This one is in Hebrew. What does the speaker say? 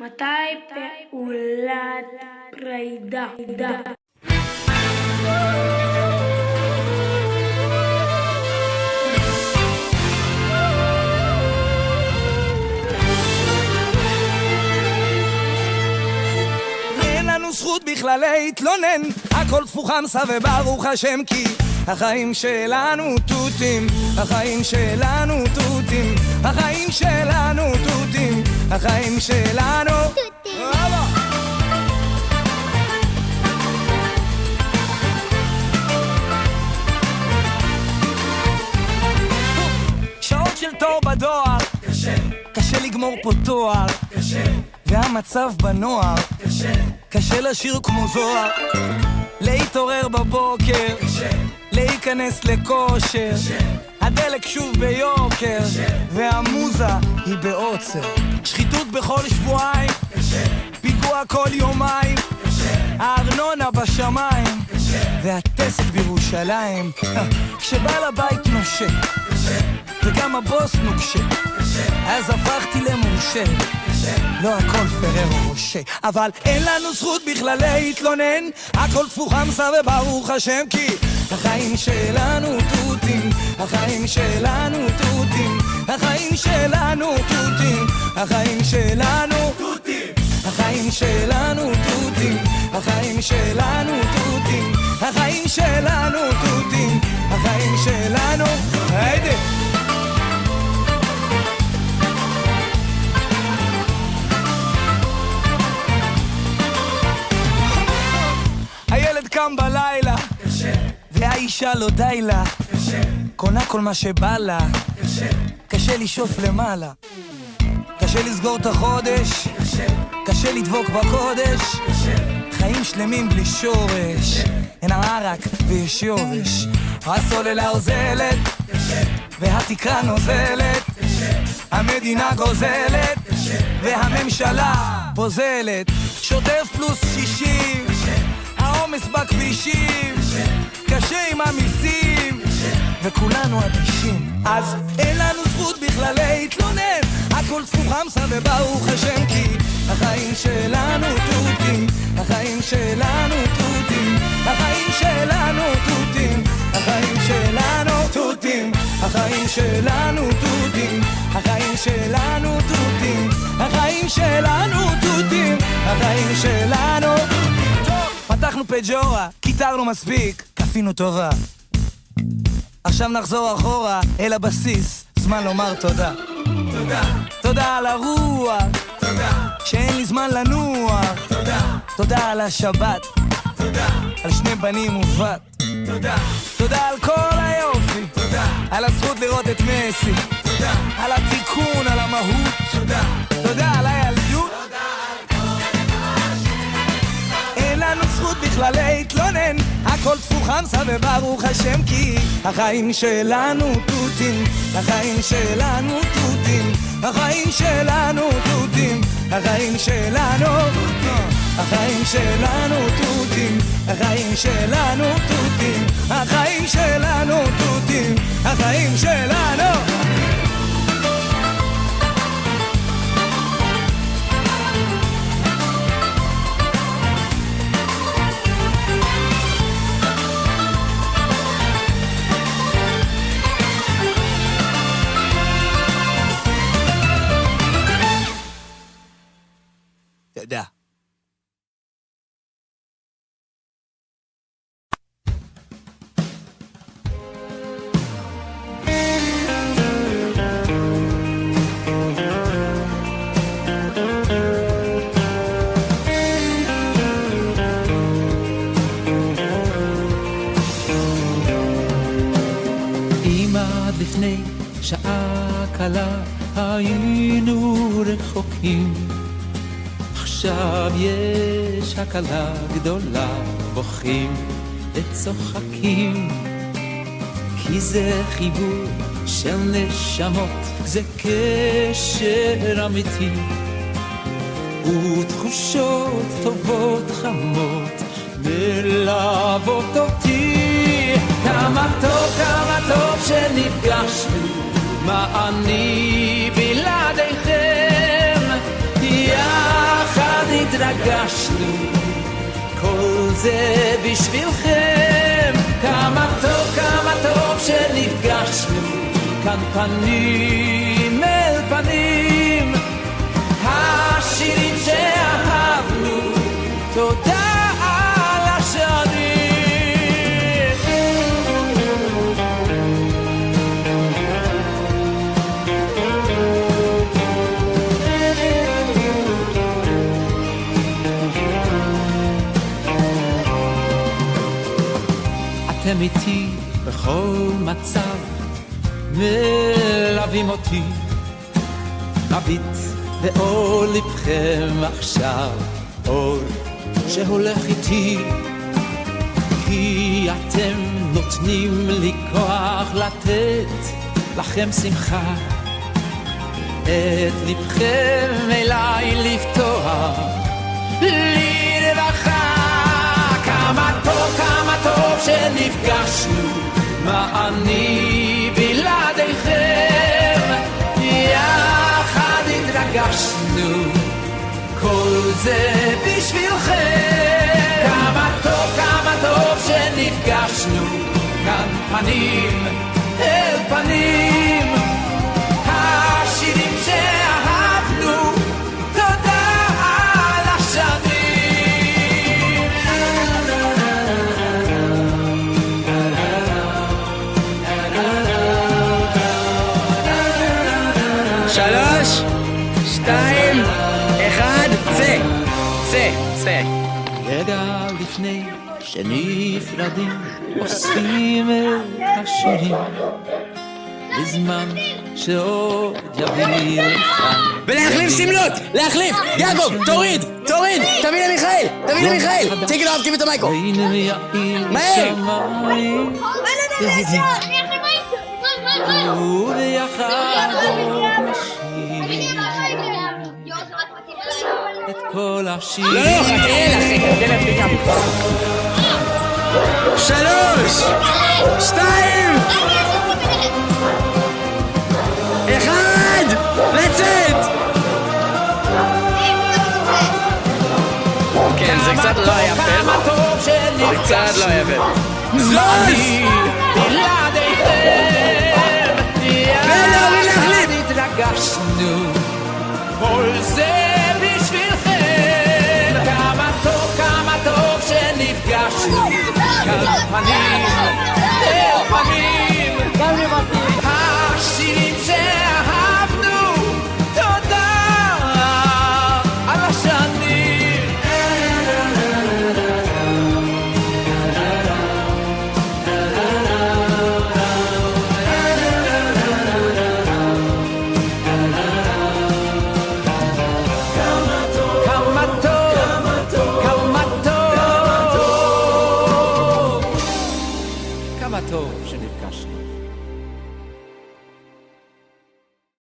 מתי פעולת פרידה? אין לנו זכות בכלל להתלונן, הכל תפוחמסה וברוך השם, כי החיים שלנו תותים, החיים שלנו תותים, החיים שלנו תותים, החיים שלנו תותים. שעות של תור בדואר, קשה, קשה לגמור פה תואר, קשה, והמצב בנוער, קשה, קשה לשיר כמו זוהר, להתעורר בבוקר, קשה, להיכנס לכושר, קשה, הדלק שוב ביוקר, קשה, והמוזה היא בעוצר, שחיתות בכל שבועיים, קשה, פיגוע כל יומיים, קשה, הארנונה בשמיים, קשה, והטסט בירושלים, כשבעל הבית נושה, קשה, וגם הבוס נוקשה, אז הפכתי למורשה, לא הכל פרר או רושה, אבל אין לנו זכות בכלל להתלונן, הכל תפוחמסה וברוך השם, כי החיים שלנו תותים, החיים שלנו תותים, החיים שלנו תותים, החיים שלנו תותים, החיים שלנו תותים, החיים שלנו תותים, החיים שלנו תותים, החיים שלנו היידה. הילד קם בלילה, קשה, והאישה לא די לה, קשה, קונה כל מה שבא לה, קשה, קשה לשאוף למעלה, קשה לסגור את החודש, קשה, קשה לדבוק בקודש, קשה, חיים שלמים בלי שורש, אין הערק ויש יובש, הסוללה עוזלת, קשה, והתקרה נוזלת, קשה, המדינה גוזלת, קשה, והממשלה פוזלת, שוטף פלוס 60, העומס בכבישים, קשה עם המיסים, וכולנו אדישים, אז אין לנו זכות בכלל להתלונן, הכל תפוחמסה וברוך השם, כי החיים שלנו תותים, החיים שלנו תותים, החיים שלנו תותים, החיים שלנו תותים, החיים שלנו תותים, החיים שלנו תותים, החיים שלנו תותים, החיים שלנו תותים. פתחנו פג'ורה, קיטרנו מספיק, כפינו טובה, עכשיו נחזור אחורה אל הבסיס, זמן לומר תודה. תודה, תודה על הרוח, תודה, שאין לי זמן לנוח, תודה, תודה על השבת, תודה, על שני בנים ובת, תודה, תודה על כל היופי, תודה, על הזכות לראות את מסי, תודה, על התיקון, על המהות, תודה, תודה על הילדות, אין לנו זכות בכלל להתלונן, הכל תפוחמסה וברוך השם, כי החיים שלנו תותים, החיים שלנו תותים, החיים שלנו תותים, החיים שלנו תותים, החיים שלנו תותים, החיים שלנו תותים, החיים שלנו תותים, החיים שלנו. תודה. אם עד לפני שעה קלה היינו רחוקים, עכשיו יש הקלה גדולה, בוכים וצוחקים, כי זה חיבור של נשמות, זה קשר אמיתי, ותחושות טובות חמות מלוות אותי. כמה טוב שנפגשנו, מה אני בלעדיכם, התרגשנו, כל זה בשבילכם. כמה טוב שנפגשנו, כאן פנים אל פנים, השירים שאהבנו, תודה על השנים. אתם איתי בכל מצב, מלווים אותי, מביט באור לבכם עכשיו, אור שהולך איתי, כי אתם נותנים לי כוח לתת לכם שמחה, את לבכם אליי לפתוח לי רווחה. כמה טוב שנפגשנו, מה אני בלעדיכם, יחד התרגשנו, כל זה בשבילכם. כמה טוב שנפגשנו, כאן פנים אל פנים, השירים שאהבנו, תודה על השנים. שלוש, שתיים, אחד, צא. רגע לפני שנפרדים, אוספים את השירים, בזמן שעוד יביא לכאן. ולהחליף סמלות, להחליף! יעקב, תוריד! תביא למיכאל! תגיד לו, תביא את המייקו! מהר! וביחד נשיר את כל השיר. לא, חכה לבדיקה. 3, 2, 1, לצאת! כן, זה קצת לא יפה. זה קצת לא יפה. זוז! התרגשנו, כל זה בשבילכם. כמה טוב שנפגשנו, כאן פנים